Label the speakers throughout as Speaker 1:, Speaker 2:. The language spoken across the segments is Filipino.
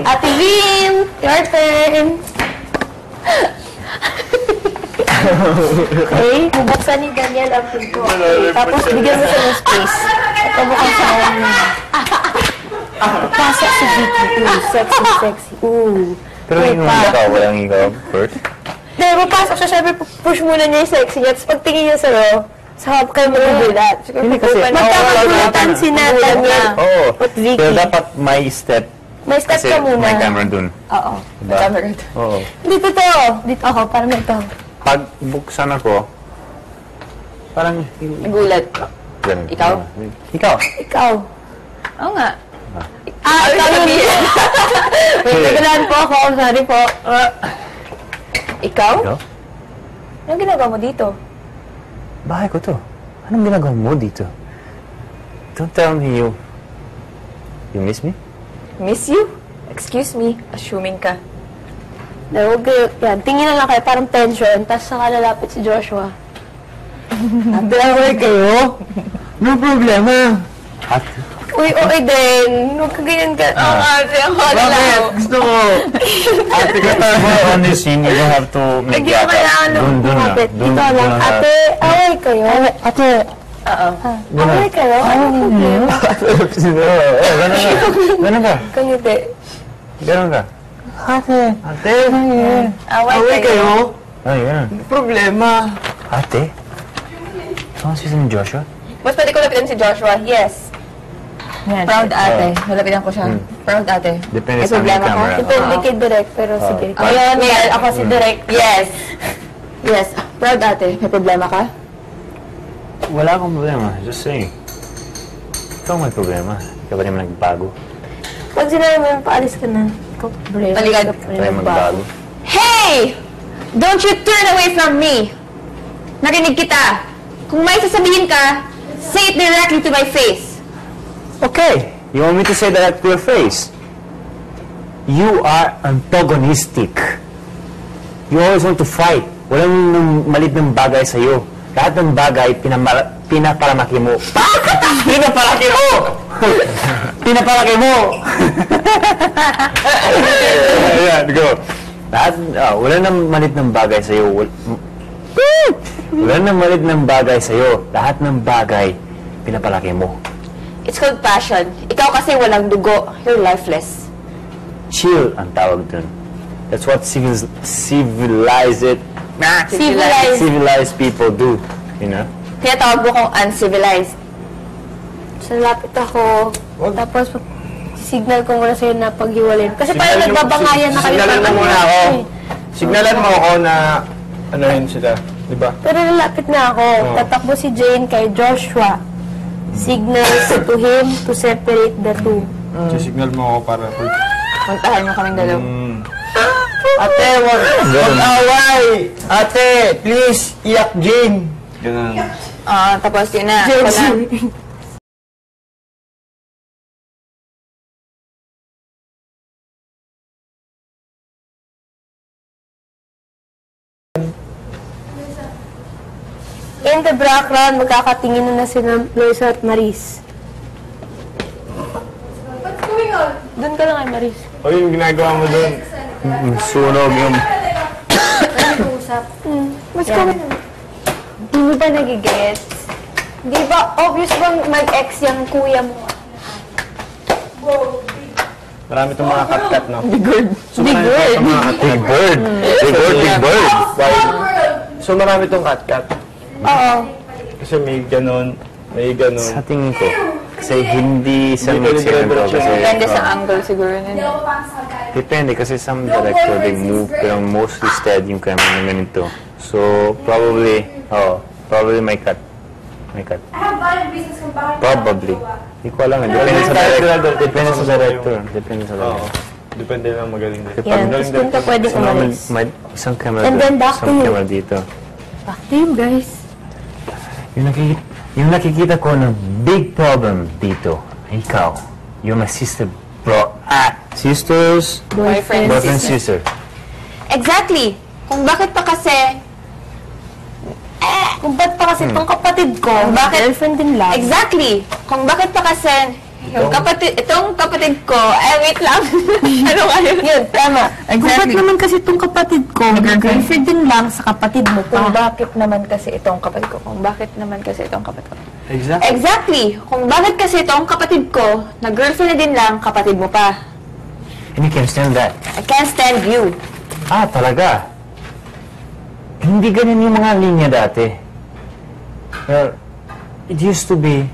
Speaker 1: Ate Vin, your turn. Okay, bubuksan ni Daniel ang pinto. Okay. Tapos bigyan mo siya ng space. Ito bukang sa niya. Pasok si Vicky. Ooh, sexy, sexy. Ooh.
Speaker 2: Pero yung ikaw, walang ikaw first?
Speaker 1: Hindi, mapasok siya. Siyempre, push muna niya yung sexy niya. Tapos pagtingin niya sa'yo, saka kayo magugulat. Magkakagulitan si Daniel.
Speaker 2: Oo. Pero dapat may step.
Speaker 1: May step ka muna.
Speaker 2: Kasi may camera dun.
Speaker 1: Oo.
Speaker 2: Diba?
Speaker 1: Camera dun.
Speaker 2: Oo.
Speaker 1: Dito to. Dito ako, parang ito.
Speaker 2: Pag buksan ako, parang...
Speaker 3: Nagulat. Ikaw?
Speaker 2: Ikaw.
Speaker 1: Ikaw.
Speaker 3: Oo nga.
Speaker 1: Ikaw yun. Wait, nagalaan po ako. Sorry po. Ikaw?
Speaker 2: Ikaw?
Speaker 1: Anong ginagawa mo dito?
Speaker 2: Bahay ko to. Anong ginagawa mo dito? Don't tell me you miss me?
Speaker 3: Miss you? Excuse me. Assuming ka.
Speaker 1: Huwag kayo. Yan, tingin na lang kayo. Parang tension. Tapos saka lalapit si Joshua.
Speaker 4: Ate, away kayo? No problema.
Speaker 2: Ate?
Speaker 1: Uy, okay din. Huwag ka ganyan ka. Oo, ate. Ako na lang.
Speaker 4: Bakit? Gusto ko.
Speaker 2: Ate, kasi on this scene, you don't have to make
Speaker 1: Lagyan ko kailangan
Speaker 2: Dun na.
Speaker 1: lumapit.
Speaker 2: Dun
Speaker 1: Dito lang.
Speaker 2: na.
Speaker 1: Ate, away kayo. Ate.
Speaker 3: Oo.
Speaker 1: Away kayo? Ano problema?
Speaker 2: Ganun ka.
Speaker 1: Kanyute.
Speaker 2: Ganun ka.
Speaker 4: Ate. Ate.
Speaker 3: Away
Speaker 4: kayo?
Speaker 2: Ay, ganun.
Speaker 4: Problema.
Speaker 2: Ate? Saan si Joshua?
Speaker 3: Mas pwede ko lapitan si Joshua. Yes.
Speaker 1: Yan.
Speaker 3: Proud ate. Nalapitan ko siya. Proud ate.
Speaker 2: Depende
Speaker 3: May
Speaker 2: sa
Speaker 3: problema ka?
Speaker 2: camera.
Speaker 1: Depende kay Direk, pero sige.
Speaker 3: Ayan,
Speaker 1: Ayan, ako si Direk.
Speaker 3: Yes. Yes. Proud ate. May problema ka?
Speaker 2: Wala akong problema. Just saying. Ikaw may problema. Ikaw ba naman nagbago?
Speaker 1: Pag sinabi mo yung paalis ka na, ikaw, brave.
Speaker 3: Talikad.
Speaker 2: Tayo magbago.
Speaker 3: Hey! Don't you turn away from me! Narinig kita. Kung may sasabihin ka, say it directly to my face.
Speaker 2: Okay. You want me to say that to your face? You are antagonistic. You always want to fight. Walang malit ng bagay sa'yo. Lahat ng bagay, pinapalamaki mo. Pinapalaki mo! Pinapalaki mo! Ayan, go. Lahat, wala nang malit ng bagay sa'yo. Wala nang malit ng bagay sa'yo. Lahat ng bagay, pinapalaki mo.
Speaker 3: It's called passion. Ikaw kasi walang dugo. You're lifeless.
Speaker 2: Chill ang tawag dun. That's what civilized people do, you know?
Speaker 3: Kaya tawag mo kong uncivilized.
Speaker 1: So, lapit ako. Tapos, signal ko muna sa'yo na paghiwalin. Kasi parang nagbabangayan na kayo.
Speaker 4: Signalan mo muna ako. Signalan mo ako na ano yun sila. Diba?
Speaker 1: Pero lalapit na ako. Tatakbo si Jane kay Joshua. Signals to him to separate the two.
Speaker 4: Signal mo ako para...
Speaker 3: Puntahan mo kaming dalaw.
Speaker 4: Ate, wag away! Ate, please, iyak Jane. Ganun.
Speaker 3: Tapos yun na. Ako na.
Speaker 1: In the background, magkakatingin na sila Loisa at Maris. What's going on? Doon ka lang kay Maris.
Speaker 4: O yung ginagawa mo doon.
Speaker 2: Sunog yung...
Speaker 1: What's going on? Di mo ba nagigets? Di ba obvious bang mag-ex yung kuya mo?
Speaker 4: Marami itong mga cut-cut, no?
Speaker 3: Big word.
Speaker 2: Big bird. Big bird.
Speaker 4: So marami itong cut-cut.
Speaker 1: Oo.
Speaker 4: Kasi may ganun, may ganun.
Speaker 2: Sa tingin ko, kasi hindi sa
Speaker 4: Hindi
Speaker 2: mixing
Speaker 4: pwede
Speaker 2: ko. Kasi,
Speaker 3: Depende sa angle siguro nun.
Speaker 2: depende kasi some director they move pero mostly steady yung camera na ganito. So probably may cut. May cut. Probably. Hindi ko alam. Depende sa director. Depende sa director. Depende sa
Speaker 4: Oo.
Speaker 2: director.
Speaker 4: Depende lang magaling din.
Speaker 1: Yan, tapos doon ka pwedeng umalis.
Speaker 2: May isang camera
Speaker 1: And then back to
Speaker 2: isang
Speaker 1: you.
Speaker 2: camera dito.
Speaker 1: Back to you, guys.
Speaker 2: Yung nakikita ko ng big problem dito, ikaw, you're my sister, bro. Sisters,
Speaker 3: Boyfriend,
Speaker 2: boyfriend,
Speaker 3: sister.
Speaker 2: sister.
Speaker 3: Exactly. Kung bakit pa kasi...
Speaker 1: Kung ba't pa kasi itong kapatid ko,
Speaker 3: Bakit?
Speaker 1: girlfriend din lang.
Speaker 3: Exactly. Kung bakit pa kasi Itong kapatid ko, wait lang. Ano kayo?
Speaker 1: Yun, tama.
Speaker 3: Exactly.
Speaker 1: Kung ba't naman kasi itong kapatid ko, girlfriend din lang sa kapatid mo
Speaker 3: Kung
Speaker 1: pa.
Speaker 3: bakit naman kasi itong kapatid ko? Kung bakit naman kasi itong kapatid ko?
Speaker 2: Exactly.
Speaker 3: Exactly! Kung bakit kasi itong kapatid ko, na girlfriend na din lang, kapatid mo pa.
Speaker 2: And you can stand that.
Speaker 3: I can't stand you.
Speaker 2: Ah, talaga? Hindi ganyan yung mga linya dati. Well, it used to be,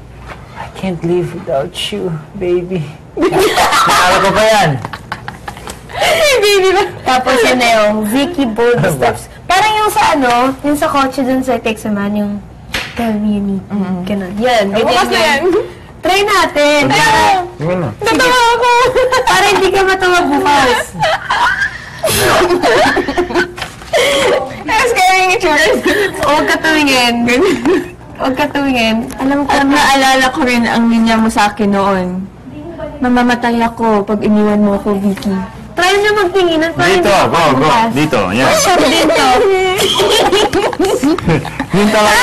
Speaker 2: I can't live without you, baby. Naalala ko pa yan.
Speaker 3: Baby ba?
Speaker 1: Tapos yun na yung Vicky Bold Steps. Parang yung sa ano, yung sa kotse dun sa Text Man, yung tell me you need me. Ganun. Yan,
Speaker 3: Bukas na yan.
Speaker 1: Try natin.
Speaker 2: Sige na.
Speaker 3: Natawa ako.
Speaker 1: Para hindi ka matawa bukas.
Speaker 3: I'm scaring each other.
Speaker 1: Huwag ka tumingin. Huwag ka tumingin. Alam ko
Speaker 3: At
Speaker 1: na.
Speaker 3: naalala ko rin ang linya mo sa akin noon. Mamamatay ako pag iniwan mo ako, Vicky.
Speaker 1: Try na magtinginan para
Speaker 2: Dito,
Speaker 1: hindi ka
Speaker 2: go, go.
Speaker 1: bukas.
Speaker 2: Dito, yan.
Speaker 1: Siya dito.
Speaker 2: Yun talaga.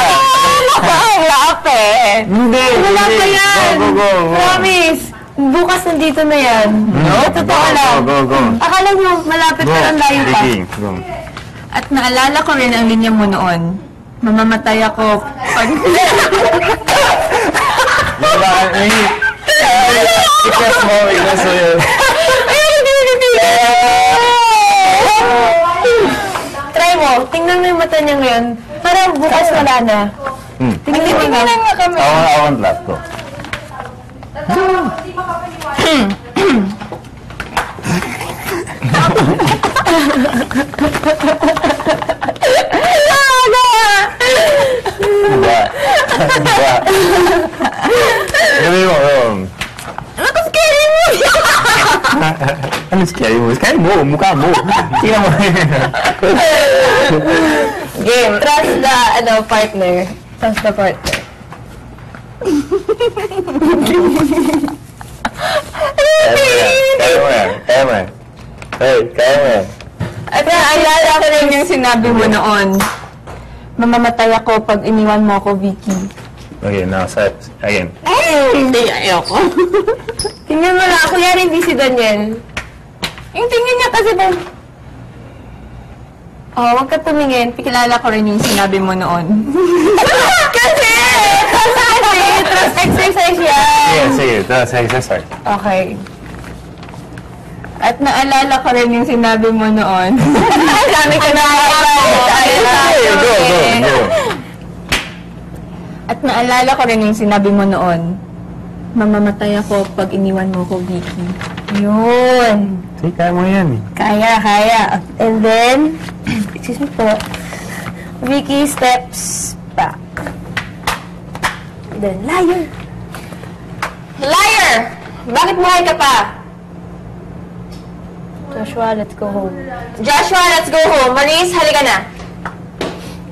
Speaker 3: Wala pa eh.
Speaker 2: Hindi,
Speaker 1: Wala
Speaker 2: hindi.
Speaker 1: pa yan.
Speaker 2: Go, go, go.
Speaker 1: Promise. Bukas nandito na yan.
Speaker 2: No?
Speaker 1: Totoo
Speaker 2: Go,
Speaker 1: lang.
Speaker 2: go, go.
Speaker 1: Akala nyo, malapit
Speaker 2: Go,
Speaker 1: ka lang layo pa.
Speaker 2: Vicky, go.
Speaker 3: At naalala ko rin ang linya mo noon. Mamamatay ako pag...
Speaker 2: Diba, ikas mo yun.
Speaker 1: Try mo. Tingnan mo yung mata niya ngayon. Parang bukas wala na. Tingnan mo na.
Speaker 3: nga kami.
Speaker 2: I want laugh, go. Diba? Diba? Gabi mo,
Speaker 3: Ako scary mo!
Speaker 2: ano scary mo? Scary mo, mukha mo. Tingnan mo.
Speaker 1: Game. Trust the partner. Trust the partner.
Speaker 2: Kaya mo yan. Kaya mo yan. Hey, kaya mo yan.
Speaker 3: At naalala ko rin yung sinabi mo noon. Mamamatay ako pag iniwan mo ako, Vicky.
Speaker 2: Okay, now, set. Again.
Speaker 3: Hindi, ayoko.
Speaker 1: Tingnan mo na. Kuya hindi si Daniel.
Speaker 3: Yung tingin niya kasi ba...
Speaker 1: Oh, huwag ka tumingin.
Speaker 3: Kilala ko rin yung sinabi mo noon.
Speaker 1: Kasi! Trust exercise yan.
Speaker 2: Sige, that's exercise.
Speaker 1: Okay.
Speaker 3: At naalala ko rin yung sinabi mo noon.
Speaker 1: Dami ka na.
Speaker 2: Go, go.
Speaker 3: At naalala ko rin yung sinabi mo noon. Mamamatay ako pag iniwan mo ko, Vicky.
Speaker 1: Yun.
Speaker 2: Sige, kaya mo yan.
Speaker 1: Kaya, kaya. And then, excuse me po. Vicky steps back. Then, liar.
Speaker 3: Liar! Bakit buhay ka pa?
Speaker 1: Joshua, let's go home.
Speaker 3: Joshua, let's go home. Maris, halika na.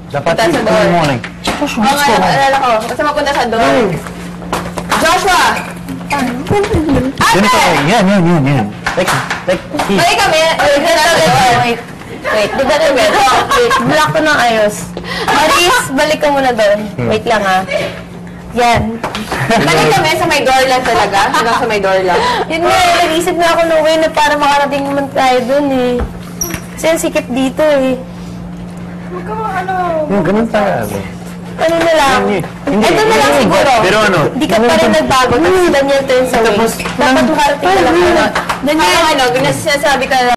Speaker 2: Dapat
Speaker 3: Punta sa door.
Speaker 2: mo lang.
Speaker 3: Oo nga, naalala ko. Basta mapunta sa door. Joshua!
Speaker 2: Ganito ko. Yan. Like,
Speaker 3: Balik kami.
Speaker 1: Wait. Wait, di ba na wait, block ko ng ayos. Maris, balik ka muna doon. Wait lang ha. Yan.
Speaker 3: Balik kami sa may door lang talaga. Hanggang sa may door lang.
Speaker 1: Yun nga, nag-isip na ako ng way na para makarating naman tayo doon eh. Kasi ang sikip dito eh.
Speaker 2: yung ganun tayo.
Speaker 1: Ano na lang?
Speaker 2: Hindi.
Speaker 1: Ito na lang siguro.
Speaker 2: Pero ano?
Speaker 1: Hindi ka pa rin nagbago. Tapos Daniel turns away.
Speaker 2: Tapos,
Speaker 1: Dapat makarating ka lang.
Speaker 3: Daniel, ano, sinasabi ka